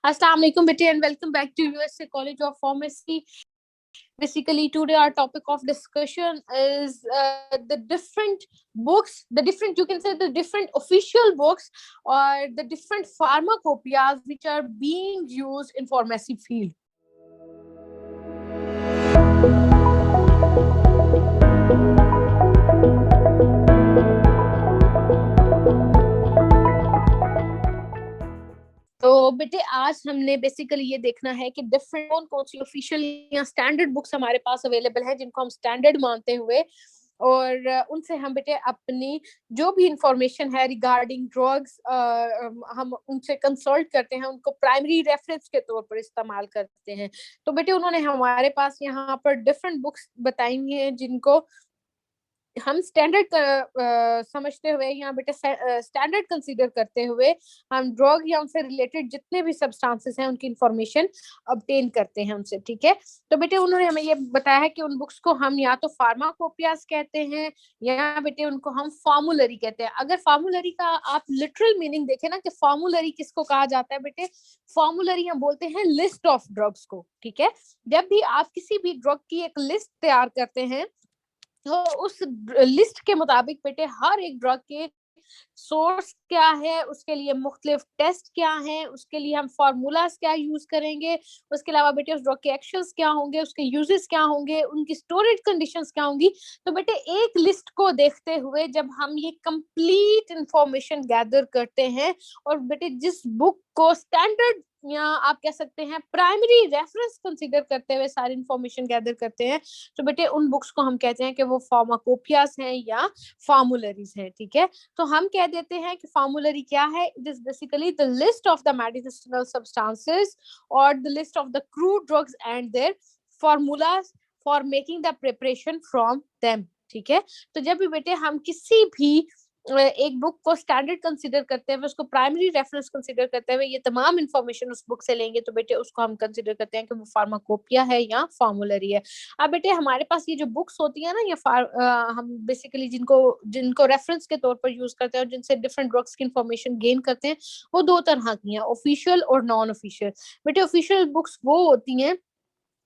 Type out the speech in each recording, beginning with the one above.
Assalamu alaikum, bete, and welcome back to USA College of Pharmacy. Basically, today our topic of discussion is the different books, you can say the different official books or the different pharmacopoeias which are being used in pharmacy field. तो बेटे आज हमने basically ये देखना है कि different कौन सी official या स्टैंडर्ड बुक्स हमारे पास अवेलेबल है जिनको हम स्टैंडर्ड मानते हुए और उनसे हम बेटे अपनी जो भी इंफॉर्मेशन है रिगार्डिंग ड्रग्स हम उनसे कंसल्ट करते हैं, उनको प्राइमरी रेफरेंस के तौर पर इस्तेमाल करते हैं। तो बेटे उन्होंने हमारे पास यहाँ पर डिफरेंट बुक्स बताई हुई हैं जिनको हम स्टैंडर्ड समझते हुए यहाँ बेटे स्टैंडर्ड कंसीडर करते हुए हम ड्रग या उनसे रिलेटेड जितने भी सब्सटेंसेस हैं उनकी इंफॉर्मेशन ऑब्टेन करते हैं उनसे। ठीक है, तो बेटे उन्होंने हमें ये बताया है कि उन बुक्स को हम या तो फार्माकोपियास कहते हैं या बेटे उनको हम फार्मुलरी कहते हैं। अगर फार्मुलरी का आप लिटरल मीनिंग देखें ना कि फार्मुलरी किसको कहा जाता है बेटे, फार्मुलरी हम बोलते हैं लिस्ट ऑफ ड्रग्स को। ठीक है, जब भी आप किसी भी ड्रग की एक लिस्ट तैयार करते हैं तो उस लिस्ट के मुताबिक बेटे हर एक ड्रग के सोर्स क्या है, उसके लिए मुख्तलिफ टेस्ट क्या है, उसके लिए हम फार्मूलाज क्या यूज करेंगे, उसके अलावा बेटे उस ड्रग के एक्शंस क्या होंगे, उसके यूजेस क्या होंगे, उनकी स्टोरेज कंडीशंस क्या होंगी। तो बेटे एक लिस्ट को देखते हुए जब हम ये कंप्लीट इंफॉर्मेशन गैदर करते हैं और बेटे जिस बुक को स्टैंडर्ड या आप कह सकते हैं प्राइमरी रेफरेंस कंसीडर करते हुए सारी इंफॉर्मेशन गैदर करते हैं, तो बेटे उन बुक्स को हम कहते हैं कि वो फार्माकोपियास हैं या फार्मुलरीज हैं। ठीक है, तो हम कह देते हैं कि फार्मुलरी क्या है, it is basically the list of the medicinal substances और the list of the crude drugs and their formulas for making the preparation from them. ठीक है, तो जब भी बेटे हम किसी भी एक बुक को स्टैंडर्ड कंसीडर करते हैं, उसको प्राइमरी रेफरेंस कंसीडर करते हैं, ये तमाम इंफॉर्मेशन उस बुक से लेंगे तो बेटे उसको हम कंसीडर करते हैं कि वो फार्माकोपिया है या फार्मुलरी है। अब बेटे हमारे पास ये जो बुक्स होती है ना, हम बेसिकली जिनको जिनको रेफरेंस के तौर पर यूज करते हैं और जिनसे डिफरेंट ड्रग्स की इंफॉर्मेशन गेन करते हैं, वो दो तरह की हैं, ऑफिशियल और नॉन ऑफिशियल। बेटे ऑफिशियल बुक्स वो होती हैं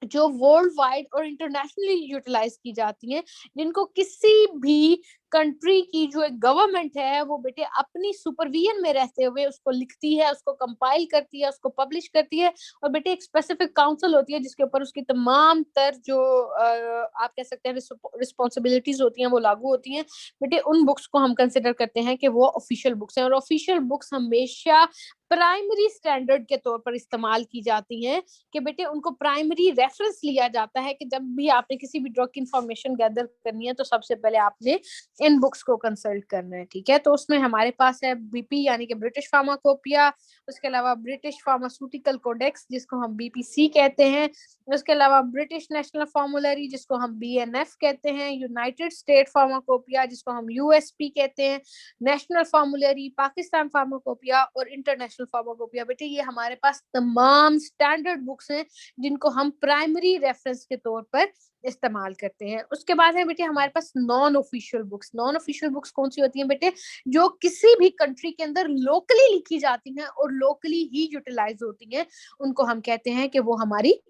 जो वर्ल्ड वाइड और इंटरनेशनली यूटिलाइज की जाती हैं, जिनको किसी भी कंट्री की जो एक गवर्नमेंट है वो बेटे अपनी सुपरविजन में रहते हुए उसको लिखती है, उसको कंपाइल करती है, उसको पब्लिश करती है और बेटे एक स्पेसिफिक काउंसिल होती है जिसके ऊपर उसकी तमाम तर जो आप कह सकते हैं रिस्पॉन्सिबिलिटीज होती हैं वो लागू होती हैं। बेटे उन बुक्स को हम कंसिडर करते हैं कि वो ऑफिशियल बुक्स हैं और ऑफिशियल बुक्स हमेशा प्राइमरी स्टैंडर्ड के तौर पर इस्तेमाल की जाती हैं कि बेटे उनको प्राइमरी रेफरेंस लिया जाता है कि जब भी आपने किसी भी ड्रग की इंफॉर्मेशन गैदर करनी है तो सबसे पहले आपने इन बुक्स को कंसल्ट करना है। ठीक है, तो उसमें हमारे पास है बीपी यानी कि ब्रिटिश फार्माकोपिया, उसके अलावा ब्रिटिश फार्मास्यूटिकल कोडेक्स जिसको हम बीपीसी कहते हैं, उसके अलावा ब्रिटिश नेशनल फार्मुलरी जिसको हम बीएनएफ कहते हैं, यूनाइटेड स्टेट फार्माकोपिया जिसको हम यूएसपी कहते हैं, नेशनल फार्मुलरी, पाकिस्तान फार्माकोपिया और इंटरनेशनल फार्माकोपिया। बेटे ये हमारे पास तमाम स्टैंडर्ड बुक्स हैं जिनको हम प्राइमरी रेफरेंस के तौर पर इस्तेमाल करते हैं। उसके बाद है बेटे हमारे पास non official books. Non official books कौन सी होती हैं बेटे, जो किसी भी कंट्री के अंदर लोकली लिखी जाती हैं और लोकली ही यूटिलाइज होती हैं, उनको हम कहते हैं कि वो हमारी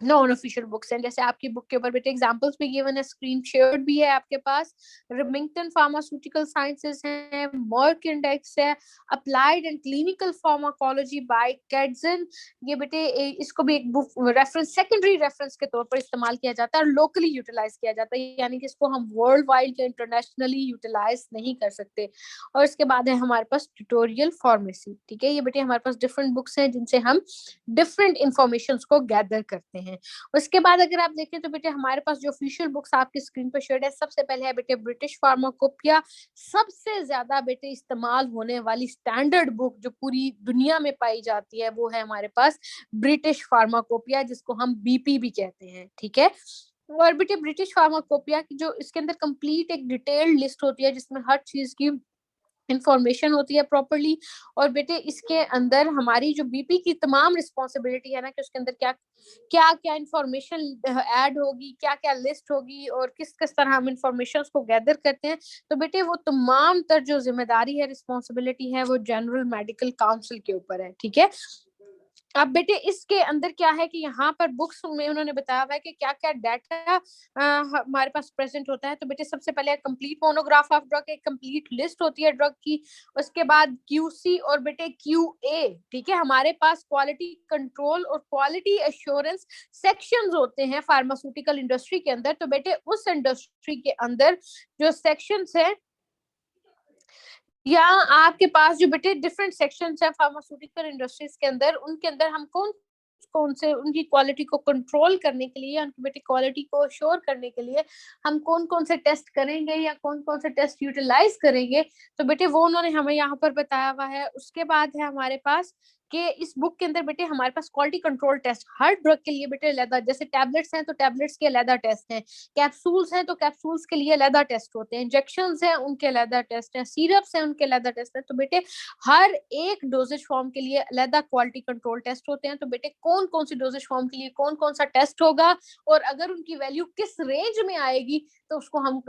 नॉन ऑफिशियल बुक्स हैं। जैसे आपकी बुक के ऊपर बेटे एग्जांपल्स भी गिवन है, स्क्रीन शेयर्ड भी है आपके पास। रिमिंगटन फार्मास्यूटिकल साइंसेस है, मर्क इंडेक्स है, applied and clinical pharmacology by Katzung. ये बेटे इसको भी एक बुक रेफरेंस सेकेंडरी रेफरेंस के तौर पर इस्तेमाल किया जाता है और लोकली यूटिलाइज किया जाता है, यानी कि इसको हम वर्ल्ड वाइड या इंटरनेशनली यूटिलाइज नहीं कर सकते। और इसके बाद है हमारे पास ट्यूटोरियल फार्मेसी। ठीक है, ये बेटे हमारे पास डिफरेंट बुक्स हैं जिनसे हम डिफरेंट इंफॉर्मेशन को गैदर करते हैं। उसके बाद अगर आप देखें तो बेटे हमारे पास जो ऑफिशियल बुक्स आपकी स्क्रीन पर शेयर है, सबसे पहले है बेटे ब्रिटिश फार्माकोपिया। सबसे ज्यादा बेटे इस्तेमाल होने वाली स्टैंडर्ड बुक जो पूरी दुनिया में पाई जाती है वो है हमारे पास ब्रिटिश फार्माकोपिया जिसको हम बीपी भी कहते हैं। ठीक है, और बेटे ब्रिटिश फार्माकोपिया की जो इसके अंदर कंप्लीट एक डिटेल्ड लिस्ट होती है जिसमें हर चीज की इंफॉर्मेशन होती है प्रॉपरली। और बेटे इसके अंदर हमारी जो बीपी की तमाम रिस्पॉन्सिबिलिटी है ना कि उसके अंदर क्या क्या क्या इंफॉर्मेशन ऐड होगी, क्या क्या लिस्ट होगी और किस किस तरह हम इंफॉर्मेशन को गैदर करते हैं, तो बेटे वो तमाम तर जो जिम्मेदारी है, रिस्पॉन्सिबिलिटी है, वो जनरल मेडिकल काउंसिल के ऊपर है। ठीक है, अब बेटे इसके अंदर क्या है कि यहाँ पर बुक्स में उन्होंने बताया हुआ है कि क्या क्या डाटा हमारे पास प्रेजेंट होता है। तो बेटे सबसे पहले कंप्लीट मोनोग्राफ ऑफ ड्रग, एक कंप्लीट लिस्ट होती है ड्रग की। उसके बाद क्यूसी और बेटे क्यूए, ठीक है, हमारे पास क्वालिटी कंट्रोल और क्वालिटी एश्योरेंस सेक्शंस होते हैं फार्मास्यूटिकल इंडस्ट्री के अंदर। तो बेटे उस इंडस्ट्री के अंदर जो सेक्शंस है, या आपके पास जो बेटे डिफरेंट सेक्शंस है फार्मास्यूटिकल इंडस्ट्रीज के अंदर, उनके अंदर हम कौन कौन से उनकी क्वालिटी को कंट्रोल करने के लिए, उनकी बेटे क्वालिटी को अश्योर करने के लिए हम कौन कौन से टेस्ट करेंगे या कौन कौन से टेस्ट यूटिलाइज करेंगे, तो बेटे वो उन्होंने हमें यहाँ पर बताया हुआ है। उसके बाद है हमारे पास कि इस बुक के अंदर बेटे हमारे पास क्वालिटी कंट्रोल टेस्ट हर ड्रग के लिए बेटे अलग, जैसे टैबलेट्स हैं तो टैबलेट्स के अलग टेस्ट हैं, कैप्सूल्स हैं तो कैप्सूल्स के लिए अलग टेस्ट होते हैं, इंजेक्शंस हैं उनके अलग टेस्ट हैं, सिरप्स हैं उनके अलग टेस्ट हैं। तो बेटे हर एक डोजेज फॉर्म के लिए अलग क्वालिटी कंट्रोल टेस्ट होते हैं। तो बेटे कौन कौन सी डोजेज फॉर्म के लिए कौन कौन सा टेस्ट होगा और अगर उनकी वैल्यू किस रेंज में आएगी तो उसको हम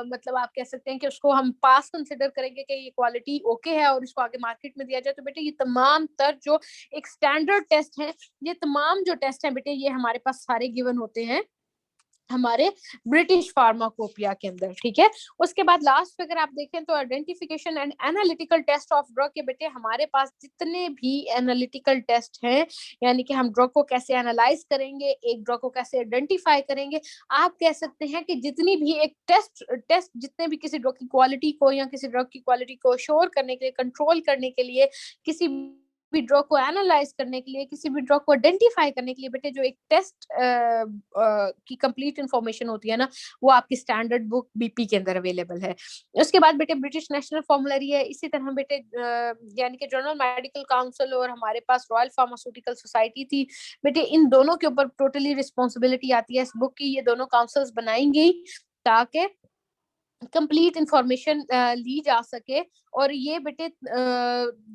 मतलब आप कह सकते हैं कि उसको हम पास कंसिडर करेंगे कि ये क्वालिटी ओके है और इसको आगे मार्केट में दिया जाए। तो बेटे ये तमाम तर जो एक स्टैंडर्ड टेस्ट है, ये तमाम जो टेस्ट है बेटे ये हमारे पास सारे गिवन होते हैं हमारे ब्रिटिश फार्माकोपिया के अंदर, ठीक है। उसके बाद लास्ट अगर आप देखें तो identification and analytical test of drug के बेटे हमारे पास जितने भी एनालिटिकल टेस्ट हैं, यानी कि हम ड्रग को कैसे एनालाइज करेंगे, एक ड्रग को कैसे आइडेंटिफाई करेंगे, आप कह सकते हैं कि जितनी भी एक टेस्ट जितने भी किसी ड्रग की क्वालिटी को या किसी ड्रग की क्वालिटी को श्योर करने के लिए, कंट्रोल करने के लिए, किसी भी ड्रग को एनालाइज करने के लिए, किसी भी ड्रग को आइडेंटिफाई करने के लिए बेटे जो एक टेस्ट की कंप्लीट इंफॉर्मेशन होती है ना, वो आपकी स्टैंडर्ड बुक बीपी के अंदर अवेलेबल है। उसके बाद बेटे ब्रिटिश नेशनल फॉर्मुलरी है, इसी तरह बेटे यानी कि जर्नल मेडिकल काउंसिल और हमारे पास रॉयल फार्मास्यूटिकल सोसाइटी थी बेटे, इन दोनों के ऊपर टोटली रिस्पॉन्सिबिलिटी आती है इस बुक की। ये दोनों काउंसिल्स बनाई गई ताकि कंप्लीट इंफॉर्मेशन ली जा सके और ये बेटे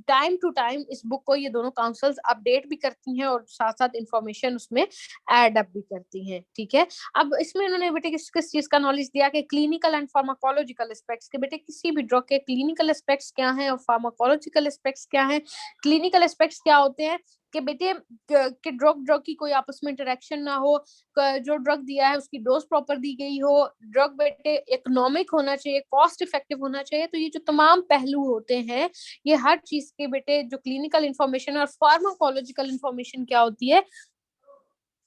टाइम टू टाइम इस बुक को ये दोनों काउंसिल्स अपडेट भी करती हैं और साथ साथ इंफॉर्मेशन उसमें ऐड अप भी करती हैं, ठीक है। अब इसमें इन्होंने बेटे किस किस चीज का नॉलेज दिया कि क्लिनिकल एंड फार्माकोलॉजिकल एस्पेक्ट्स के बेटे किसी भी ड्रग के क्लिनिकल एस्पेक्ट्स क्या हैं और फार्माकोलॉजिकल एस्पेक्ट्स क्या हैं। क्लिनिकल एस्पेक्ट्स क्या होते हैं कि बेटे कि ड्रग ड्रग की कोई आपस में इंटरेक्शन ना हो, जो ड्रग दिया है उसकी डोज प्रॉपर दी गई हो, ड्रग बेटे इकोनॉमिक होना चाहिए, कॉस्ट इफेक्टिव होना चाहिए। तो ये जो तमाम पहलू होते हैं, ये हर चीज के बेटे जो क्लिनिकल इंफॉर्मेशन और फार्माकोलॉजिकल इंफॉर्मेशन क्या होती है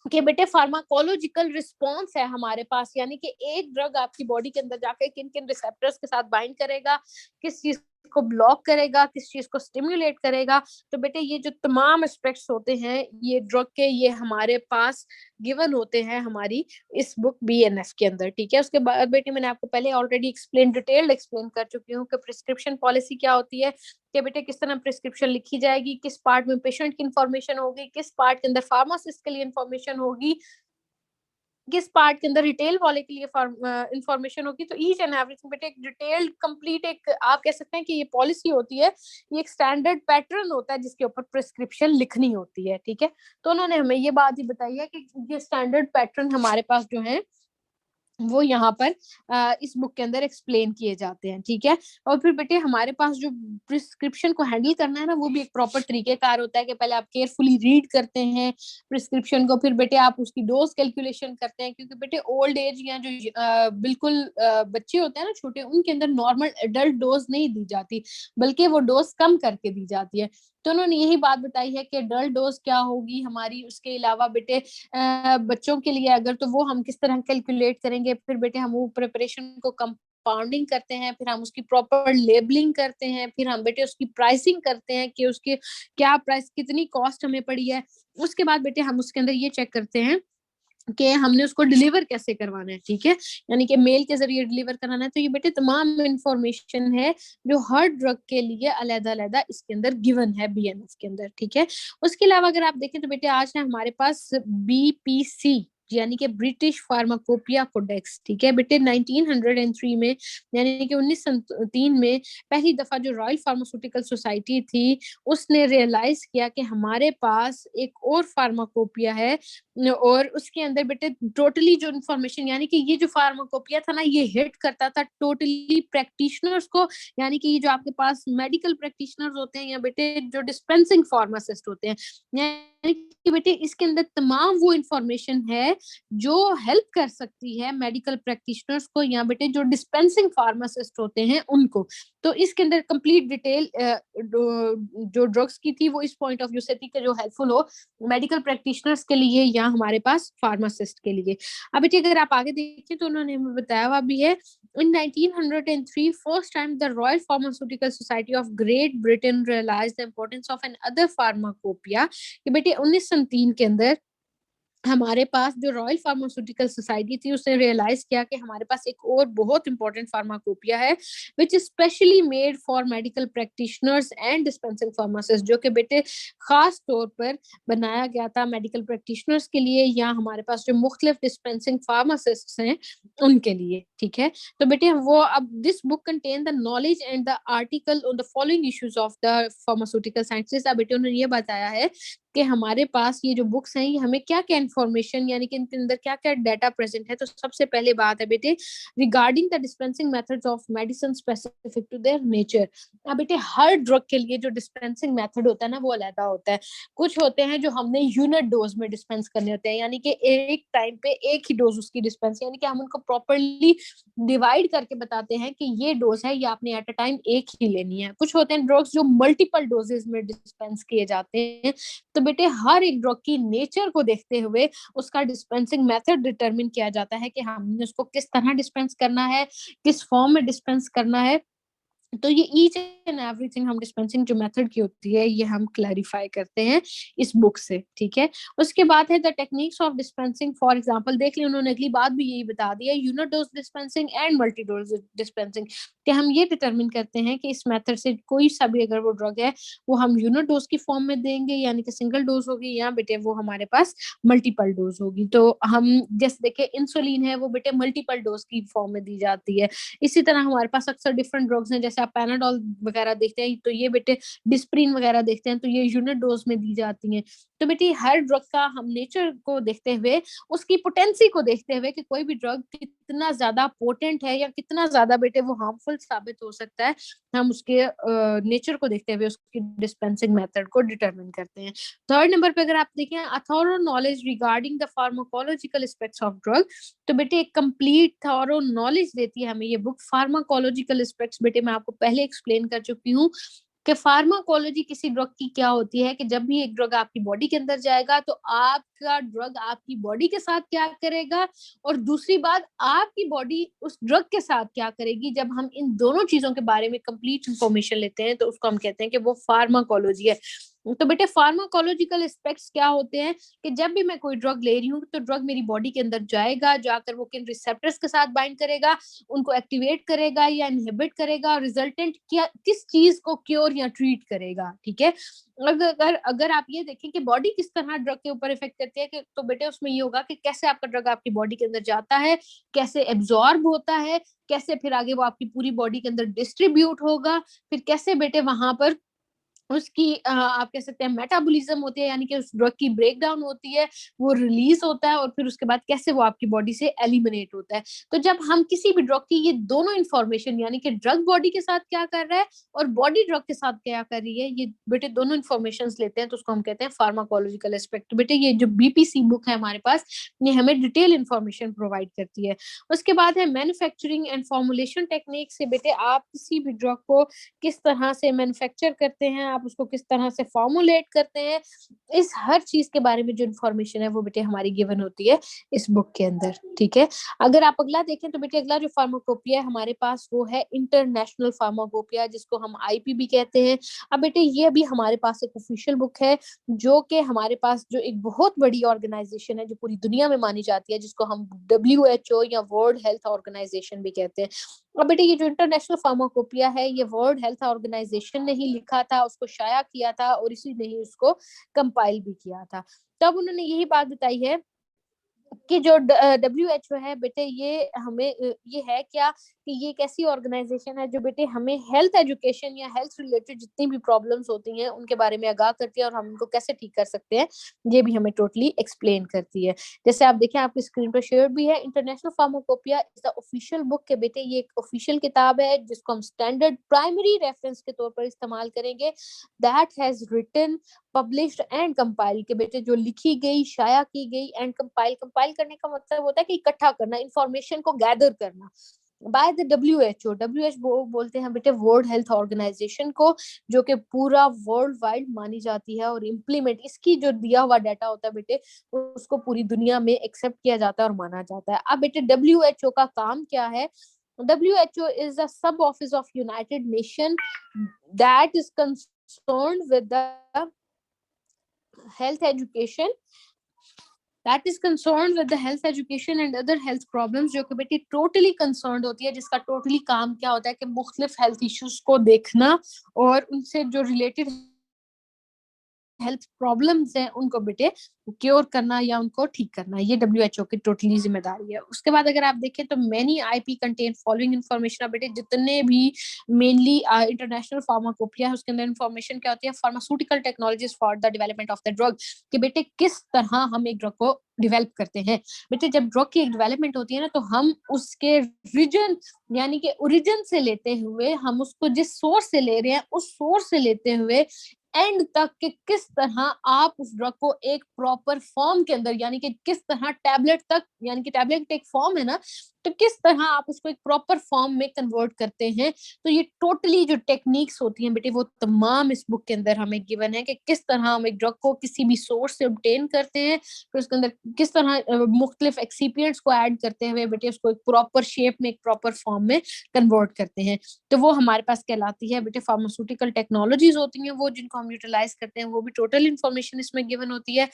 कि बेटे फार्माकोलॉजिकल रिस्पॉन्स है हमारे पास, यानी कि एक ड्रग आपकी बॉडी के अंदर जाकर किन किन रिसेप्टर्स के साथ बाइंड करेगा, किस चीज को ब्लॉक करेगा, किस चीज को स्टिमुलेट करेगा। तो बेटे ये जो तमाम एस्पेक्ट्स होते हैं ये ड्रग के, ये हमारे पास गिवन होते हैं हमारी इस बुक बीएनएफ के अंदर, ठीक है। उसके बाद बेटे मैंने आपको पहले ऑलरेडी डिटेल्ड एक्सप्लेन कर चुकी हूँ कि प्रिस्क्रिप्शन पॉलिसी क्या होती है, कि बेटे किस तरह प्रिस्क्रिप्शन लिखी जाएगी, किस पार्ट में पेशेंट की इंफॉर्मेशन होगी, किस पार्ट के अंदर फार्मासिस्ट के लिए इंफॉर्मेशन होगी, किस पार्ट के अंदर रिटेल वाले के लिए इंफॉर्मेशन होगी। तो ईच एंड एवरीथिंग बेटे एक डिटेल्ड कंप्लीट, एक आप कह सकते हैं कि ये पॉलिसी होती है, ये एक स्टैंडर्ड पैटर्न होता है जिसके ऊपर प्रिस्क्रिप्शन लिखनी होती है, ठीक है। तो उन्होंने हमें ये बात ही बताई है कि ये स्टैंडर्ड पैटर्न हमारे पास जो है वो यहाँ पर इस बुक के अंदर एक्सप्लेन किए जाते हैं, ठीक है। और फिर बेटे हमारे पास जो प्रिस्क्रिप्शन को हैंडल करना है ना, वो भी एक प्रॉपर तरीकेकार होता है कि पहले आप केयरफुली रीड करते हैं प्रिस्क्रिप्शन को, फिर बेटे आप उसकी डोज कैलकुलेशन करते हैं, क्योंकि बेटे ओल्ड एज या जो बिल्कुल बच्चे होते हैं ना छोटे, उनके अंदर नॉर्मल एडल्ट डोज नहीं दी जाती बल्कि वो डोज कम करके दी जाती है। तो उन्होंने यही बात बताई है कि एडल्ट डोज क्या होगी हमारी। उसके अलावा बेटे बच्चों के लिए अगर, तो वो हम किस तरह कैलकुलेट करेंगे, फिर बेटे हम वो प्रिपरेशन को कंपाउंडिंग करते हैं, फिर हम उसकी प्रॉपर लेबलिंग करते हैं, फिर हम बेटे उसकी प्राइसिंग करते हैं कि उसकी क्या प्राइस, कितनी कॉस्ट हमें पड़ी है। उसके बाद बेटे हम उसके अंदर ये चेक करते हैं कि हमने उसको डिलीवर कैसे करवाना है, ठीक है, यानी कि मेल के जरिए डिलीवर कराना है। तो ये बेटे तमाम इंफॉर्मेशन है जो हर ड्रग के लिए अलग-अलग इसके अंदर गिवन है बीएनएफ के अंदर, ठीक है। उसके अलावा अगर आप देखें तो बेटे आज है हमारे पास बीपीसी यानी कि ब्रिटिश फार्माकोपिया कोडेक्स, ठीक है बेटे। 1903 में यानी कि 1903 में पहली दफा जो रॉयल फार्मास्यूटिकल सोसाइटी थी उसने रियलाइज किया कि हमारे पास एक और फार्माकोपिया है और उसके अंदर बेटे टोटली जो इन्फॉर्मेशन, यानी कि ये जो फार्माकोपिया था ना, ये हिट करता था टोटली प्रैक्टिशनर्स को, यानी कि ये जो आपके पास मेडिकल प्रैक्टिशनर्स होते हैं या बेटे जो डिस्पेंसिंग फार्मासिस्ट होते हैं, कि बेटे इसके अंदर तमाम वो इंफॉर्मेशन है जो हेल्प कर सकती है मेडिकल प्रैक्टिशनर्स को या बेटे जो डिस्पेंसिंग फार्मासिस्ट होते हैं उनको। तो इसके अंदर कंप्लीट डिटेल जो ड्रग्स की थी वो इस पॉइंट ऑफ व्यू से थी कि जो हेल्पफुल हो मेडिकल प्रैक्टिशनर्स के लिए या हमारे पास फार्मासिस्ट के लिए। अब बेटे अगर आप आगे देखिए तो उन्होंने हमें बताया हुआ भी है, in 1903 first time the Royal Pharmaceutical Society of Great Britain realized the importance of another pharmacopoeia कि बेटे 1903 के अंदर हमारे पास जो रॉयल फार्मास्यूटिकल सोसाइटी थी उसने रियलाइज किया कि हमारे पास एक और बहुत इंपॉर्टेंट फार्माकोपिया है which is specially made for medical practitioners and dispensing pharmacist, जो कि बेटे खास तौर पर बनाया गया था मेडिकल प्रैक्टिशनर्स के लिए या हमारे पास जो मुख्तलिफ डिस्पेंसिंग फार्मासिस्ट हैं उनके लिए। ठीक है, तो बेटे वो अब this book contain the knowledge and the article on the following issues of the pharmaceutical sciences. अब बेटे उन्होंने ये बताया है कि हमारे पास ये जो बुक्स हैं ये हमें क्या क्या इन्फॉर्मेशन यानी कि इनके अंदर क्या क्या डाटा प्रेजेंट है। तो सबसे पहले बात है बेटे regarding the dispensing methods of medicine specific to their nature. अब बेटे हर ड्रग के लिए जो डिस्पेंसिंग मेथड होता है ना वो अलग होता है। कुछ होते हैं जो हमने यूनिट डोज में डिस्पेंस करने होते हैं यानी कि एक टाइम पे एक ही डोज उसकी डिस्पेंस, यानी कि हम उनको प्रॉपरली डिवाइड करके बताते हैं कि ये डोज है ये आपने एट अ टाइम एक ही लेनी है। कुछ होते हैं ड्रग्स जो मल्टीपल डोजेज में डिस्पेंस किए जाते हैं। तो बेटे हर एक ड्रग की नेचर को देखते हुए उसका डिस्पेंसिंग मेथड डिटरमिन किया जाता है कि हमने उसको किस तरह डिस्पेंस करना है, किस फॉर्म में डिस्पेंस करना है। तो ये ईच एंड एवरीथिंग हम डिस्पेंसिंग जो मेथड की होती है ये हम क्लैरिफाई करते हैं इस बुक से। ठीक है, उसके बाद है the techniques of dispensing. For example देख लिया उन्होंने अगली बात भी यही बता दी है, unit dose dispensing and multi dose dispensing, कि हम ये डिटरमिन करते हैं कि इस मेथड से कोई सा भी अगर वो ड्रग है वो हम यूनिट डोज की फॉर्म में देंगे यानी कि सिंगल डोज होगी या बेटे वो हमारे पास मल्टीपल डोज होगी। तो हम जैसे देखे इंसुलिन है वो बेटे मल्टीपल डोज की फॉर्म में दी जाती है। इसी तरह हमारे पास अक्सर डिफरेंट ड्रग्स हैं, जैसे आप पैनाडोल वगैरह देखते हैं तो ये बेटे डिस्प्रिन वगैरह देखते हैं तो ये यूनिट डोज में दी जाती हैं। तो बेटे हर ड्रग का हम नेचर को देखते हुए उसकी पोटेंसी को देखते हुए कि कोई भी ड्रग कितना ज्यादा पोटेंट है या कितना ज्यादा बेटे वो हार्मफुल साबित हो सकता है, हम उसके नेचर को देखते हुए उसकी डिस्पेंसिंग मेथड को डिटरमिन करते हैं। थर्ड नंबर पे अगर आप देखें a thorough knowledge regarding the pharmacological aspects of drug. तो बेटे एक कंप्लीट थॉरो नॉलेज देती है हमें ये बुक। फार्माकोलॉजिकल एस्पेक्ट्स बेटे मैं आपको पहले एक्सप्लेन कर चुकी हूँ कि फार्माकोलॉजी किसी ड्रग की क्या होती है कि जब भी एक ड्रग आपकी बॉडी के अंदर जाएगा तो आपका ड्रग आपकी बॉडी के साथ क्या करेगा और दूसरी बात आपकी बॉडी उस ड्रग के साथ क्या करेगी। जब हम इन दोनों चीजों के बारे में कंप्लीट इंफॉर्मेशन लेते हैं तो उसको हम कहते हैं कि वो फार्माकोलॉजी है। तो बेटे फार्माकोलॉजिकल एस्पेक्ट्स क्या होते हैं कि जब भी मैं कोई ड्रग ले रही हूँ तो ड्रग मेरी बॉडी के अंदर जाएगा, जाकर वो किन रिसेप्टर्स के साथ बाइंड करेगा, उनको एक्टिवेट करेगा या इनहिबिट करेगा और रिजल्टेंट क्या किस चीज को क्योर या ट्रीट करेगा। ठीक है, अगर अगर आप ये देखें कि बॉडी किस तरह ड्रग के ऊपर इफेक्ट करती है कि तो बेटे उसमें ये होगा कि कैसे आपका ड्रग आपकी बॉडी के अंदर जाता है, कैसे एब्जॉर्ब होता है, कैसे फिर आगे वो आपकी पूरी बॉडी के अंदर डिस्ट्रीब्यूट होगा, फिर कैसे बेटे वहां पर उसकी आप कह सकते हैं मेटाबॉलिज्म होती है यानी कि उस ड्रग की ब्रेकडाउन होती है, वो रिलीज होता है और फिर उसके बाद कैसे वो आपकी बॉडी से एलिमिनेट होता है। तो जब हम किसी भी ड्रग की ये दोनों इंफॉर्मेशन यानी कि ड्रग बॉडी के साथ क्या कर रहा है और बॉडी ड्रग के साथ क्या कर रही है, ये बेटे दोनों इंफॉर्मेशन लेते हैं तो उसको हम कहते हैं फार्माकोलॉजिकल एस्पेक्ट। बेटे ये जो बीपीसी बुक है हमारे पास ये हमें डिटेल इंफॉर्मेशन प्रोवाइड करती है। उसके बाद है मैन्युफैक्चरिंग एंड फॉर्मुलेशन टेक्निक से बेटे आप किसी भी ड्रग को किस तरह से मैन्युफैक्चर करते हैं, आप उसको किस तरह से फॉर्मुलेट करते हैं, इस हर चीज के बारे में जो इन्फॉर्मेशन है वो बेटे हमारी गिवन होती है इस बुक के अंदर। ठीक है, अगर आप अगला देखें तो बेटे अगला जो फार्माकोपिया है हमारे पास वो है इंटरनेशनल फार्माकोपिया जिसको हम आईपीबी कहते हैं। अब बेटे ये भी हमारे पास एक ऑफिशियल बुक है जो कि हमारे पास जो एक बहुत बड़ी ऑर्गेनाइजेशन है जो पूरी दुनिया में मानी जाती है जिसको हम WHO या वर्ल्ड हेल्थ ऑर्गेनाइजेशन भी कहते हैं। अब बेटे ये जो इंटरनेशनल फार्माकोपिया है ये वर्ल्ड हेल्थ ऑर्गेनाइजेशन ने ही लिखा था, उसको शाया किया था और इसी ने ही उसको कंपाइल भी किया था। तब उन्होंने यही बात बताई है कि जो WHO है बेटे ये हमें ये है क्या कि ये एक ऐसी ऑर्गेनाइजेशन है जो बेटे हमें हेल्थ एजुकेशन या हेल्थ रिलेटेड जितनी भी प्रॉब्लम्स होती हैं उनके बारे में आगाह करती है और हम उनको कैसे ठीक कर सकते हैं ये भी हमें टोटली एक्सप्लेन करती है। जैसे आप देखें आपकी स्क्रीन पर शेयर भी है, international pharmacopoeia is the official book के बेटे ये एक ऑफिशियल किताब है जिसको हम स्टैंडर्ड प्राइमरी रेफरेंस के तौर पर इस्तेमाल करेंगे। That has written published and compile, के बेटे जो लिखी गई, शाया की गई, एंड कंपाइल, कंपाइल करने का मतलब होता है कि इकट्ठा करना, इंफॉर्मेशन को गैदर करना, बाय द WHO। WHO बोलते हैं बेटे वर्ल्ड हेल्थ ऑर्गेनाइजेशन को, जो कि पूरा वर्ल्ड वाइड मानी जाती है, और इम्प्लीमेंट इसकी जो दिया हुआ डाटा होता है बेटे उसको पूरी दुनिया में एक्सेप्ट किया जाता है और माना जाता है। अब बेटे WHO का काम क्या है? WHO is a sub office of United Nation that is concerned with the health education, and other health problems, जो कि बेटी टोटली कंसर्न्ड होती है, जिसका टोटली काम क्या होता है कि मुख्तलिफ हेल्थ इश्यूज को देखना और उनसे जो रिलेटेड हेल्थ प्रॉब्लम्स हैं उनको बेटे क्योर करना या उनको ठीक करना, ये WHO की टोटली जिम्मेदारी है। उसके बाद अगर आप देखें तो many IP contain following information, बेटे जितने भी मेनली इंटरनेशनल फार्माकोपिया है उसके अंदर इन्फॉर्मेशन क्या होती है? Pharmaceutical technologies for the development of the drug, कि बेटे किस तरह हम एक ड्रग को डेवलप करते हैं। बेटे जब ड्रग की एक डेवलपमेंट होती है ना, तो हम उसके रीजन यानी कि ओरिजिन से लेते हुए, हम उसको जिस सोर्स से ले रहे हैं उस सोर्स से लेते हुए एंड तक कि किस तरह आप उस ड्रग को एक प्रॉपर फॉर्म के अंदर, यानी कि किस तरह टैबलेट तक, यानी कि टैबलेट एक फॉर्म है ना, तो किस तरह आप उसको एक प्रॉपर फॉर्म में कन्वर्ट करते हैं। तो ये टोटली जो टेक्निक्स होती हैं बेटे वो तमाम इस बुक के अंदर हमें गिवन है, कि किस तरह हम एक ड्रग को किसी भी सोर्स से ऑब्टेन करते हैं, फिर उसके अंदर किस तरह मुख्तलिफ एक्सीपिएंट्स को ऐड करते हुए बेटे उसको एक प्रॉपर शेप में, एक प्रॉपर फॉर्म में कन्वर्ट करते हैं। तो वो हमारे पास कहलाती है बेटे फार्मास्यूटिकल टेक्नोलॉजीज होती हैं, वो जिनको हम यूटिलाइज करते हैं, वो भी टोटल इन्फॉर्मेशन इसमें गिवन होती है।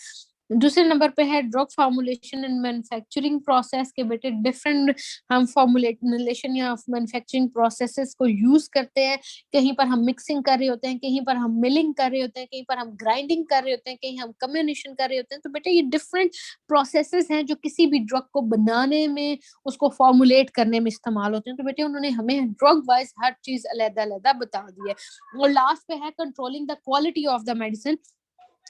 दूसरे नंबर पे है drug formulation and manufacturing process, के बेटे डिफरेंट हम फॉर्मुलेशन या मैन्युफैक्चरिंग प्रोसेसेस को यूज करते हैं। कहीं पर हम मिक्सिंग कर रहे होते हैं, कहीं पर हम मिलिंग कर रहे होते हैं, कहीं पर हम ग्राइंडिंग कर रहे होते हैं, कहीं हम कम्युनिकेशन कर रहे होते हैं। तो बेटे ये डिफरेंट प्रोसेसेस हैं जो किसी भी ड्रग को बनाने में, उसको फॉर्मुलेट करने में इस्तेमाल होते हैं। तो बेटे उन्होंने हमें ड्रग वाइज हर चीज अलग-अलग बता दी है। और लास्ट पे है controlling the quality of the medicine,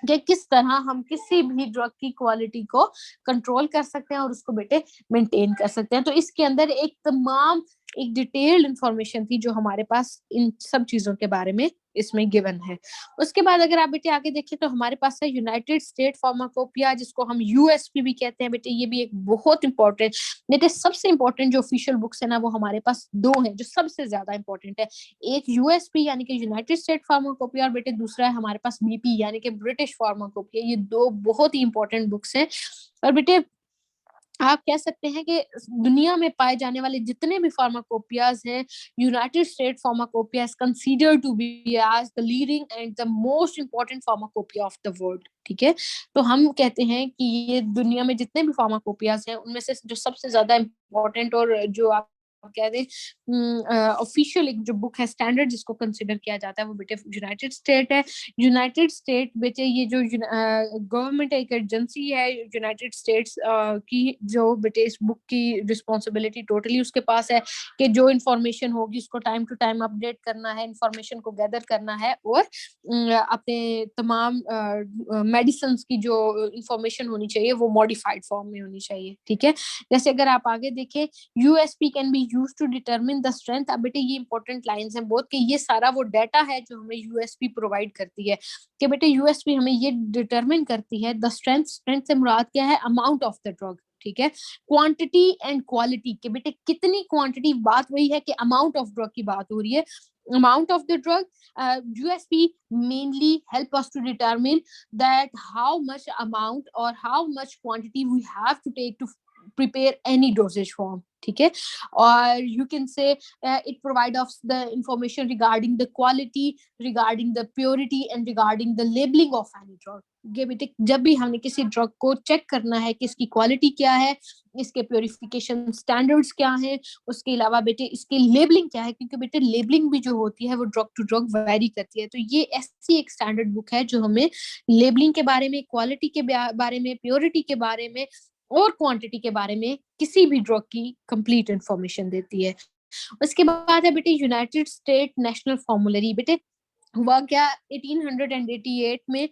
कि किस तरह हम किसी भी ड्रग की क्वालिटी को कंट्रोल कर सकते हैं और उसको बेटे मेंटेन कर सकते हैं। तो इसके अंदर एक डिटेल्ड इंफॉर्मेशन थी जो हमारे पास इन सब चीजों के बारे में इसमें गिवन है। उसके बाद अगर आप बेटे आगे देखें तो हमारे पास है यूनाइटेड स्टेट फार्माकोपिया, जिसको हम USP भी कहते हैं। बेटे ये भी एक बहुत इंपॉर्टेंट, बेटे सबसे इंपॉर्टेंट जो ऑफिशियल बुक्स है ना, वो हमारे पास दो हैं जो सबसे ज्यादा इंपॉर्टेंट है। एक USP यानी कि यूनाइटेड स्टेट फार्माकोपिया, और बेटे दूसरा है हमारे पास BP यानी कि ब्रिटिश फार्माकोपिया। ये दो बहुत ही इंपॉर्टेंट बुक्स हैं। और बेटे आप कह सकते हैं कि दुनिया में पाए जाने वाले जितने भी फार्माकोपियाज हैं, United State pharmacopoeia is considered to be as the leading and the most important pharmacopoeia of the world. ठीक है, तो हम कहते हैं कि ये दुनिया में जितने भी फार्माकोपियाज हैं उनमें से जो सबसे ज्यादा इंपॉर्टेंट, और जो आप कह दें ऑफिशियल एक जो बुक है स्टैंडर्ड जिसको कंसिडर किया जाता है, वो बेटे यूनाइटेड स्टेट है। यूनाइटेड स्टेट बेटे ये जो गवर्नमेंट एक एजेंसी है यूनाइटेड स्टेट्स की, जो बेटे इस बुक की रिस्पॉन्सिबिलिटी टोटली उसके पास है, कि जो इन्फॉर्मेशन होगी उसको टाइम टू टाइम अपडेट करना है, इन्फॉर्मेशन को गैदर करना है, और अपने तमाम मेडिसिन की जो इन्फॉर्मेशन होनी चाहिए वो मॉडिफाइड फॉर्म में होनी चाहिए। ठीक है, जैसे अगर आप आगे देखें, USP can be used to determine the strength. अब बेटे ये इंपॉर्टेंट लाइंस हैं बहुत, कि ये सारा वो डाटा है जो हमें USP प्रोवाइड करती है, कि बेटे USP हमें ये डिटरमिन करती है द स्ट्रेंथ। स्ट्रेंथ से मुराद क्या है? Amount of the drug. ठीक है, क्वांटिटी एंड क्वालिटी, के बेटे कितनी क्वांटिटी, बात वही है कि अमाउंट ऑफ ड्रग की बात हो रही है, amount of the drug. USP mainly help us to determine that how much amount or how much quantity we have to take to prepare any dosage form. ठीक है, और you can say it provide us the information regarding the quality, regarding the purity and regarding the labeling of any drug. ये बेटे जब भी हमने किसी drug को चेक करना है कि इसकी क्वालिटी क्या है, इसके प्योरिफिकेशन स्टैंडर्ड्स क्या हैं, उसके अलावा बेटे इसकी लेबलिंग क्या है, क्योंकि बेटे लेबलिंग भी जो होती है वो ड्रग टू ड्रग वेरी करती है। तो ये ऐसी एक स्टैंडर्ड बुक है जो हमें लेबलिंग के बारे में, क्वालिटी के बारे में, प्योरिटी के बारे में और क्वांटिटी के बारे में किसी भी ड्रग की कंप्लीट इंफॉर्मेशन देती है। उसके बाद है बेटे यूनाइटेड स्टेट नेशनल फॉर्मुलरी। बेटे हुआ क्या, 1888 में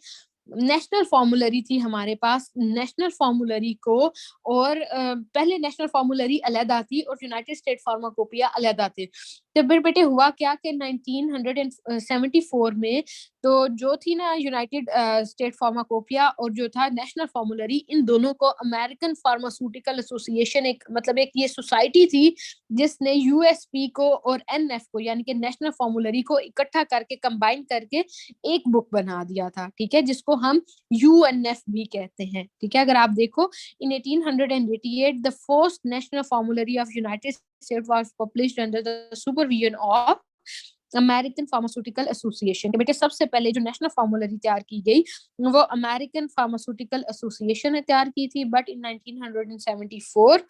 नेशनल फॉर्मुलरी थी हमारे पास। नेशनल फॉर्मुलरी को, और पहले नेशनल फॉर्मुलरी अलहदा थी और यूनाइटेड स्टेट फार्माकोपिया अलहदा थे। तो फिर बेटे हुआ क्या कि 1974 में तो जो थी ना यूनाइटेड स्टेट फार्माकोपिया और जो था नेशनल फॉर्मुलरी, इन दोनों को अमेरिकन फार्मास्यूटिकल एसोसिएशन, एक मतलब एक ये सोसाइटी थी जिसने यूएसपी को और एनएफ को यानी कि नेशनल फॉर्मुलरी को इकट्ठा करके कंबाइन करके एक बुक बना दिया था, ठीक है, जिसको हम यूएनएफ भी कहते हैं, ठीक है। अगर आप देखो इन 1888 the first national formulary of United states was published under the supervision of American pharmaceutical association. बेटे सबसे पहले जो नेशनल फॉर्मुलरी तैयार की गई वो अमेरिकन फार्मास्यूटिकल एसोसिएशन ने तैयार की थी, but in 1974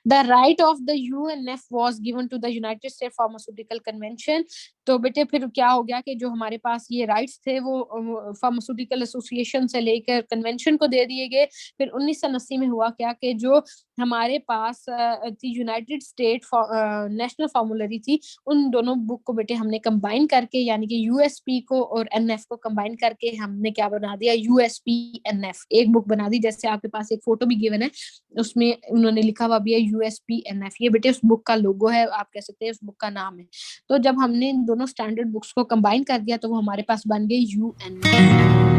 the right of the UNF was given to the United States Pharmaceutical Convention। तो बेटे फिर क्या हो गया कि जो हमारे पास ये राइट्स थे वो फार्मास्यूटिकल एसोसिएशन से लेकर कन्वेंशन को दे दिए गए। फिर 1980 में हुआ क्या कि जो हमारे पास थी यूनाइटेड स्टेट नेशनल फॉर्मुलरी थी, उन दोनों बुक को बेटे हमने कंबाइन करके यानी कि यूएसपी को और एनएफ को कंबाइन करके हमने क्या बना दिया, यूएसपी एनएफ एक बुक बना दी। जैसे आपके पास एक फोटो भी गिवन है, उसमें उन्होंने लिखा हुआ भी है यूएसपी एनएफ, ये बेटे उस बुक का लोगो है, आप कह सकते हैं उस बुक का नाम है। तो जब हमने इन दोनों स्टैंडर्ड बुक्स को कंबाइन कर दिया तो वो हमारे पास बन गई यूएनएफ।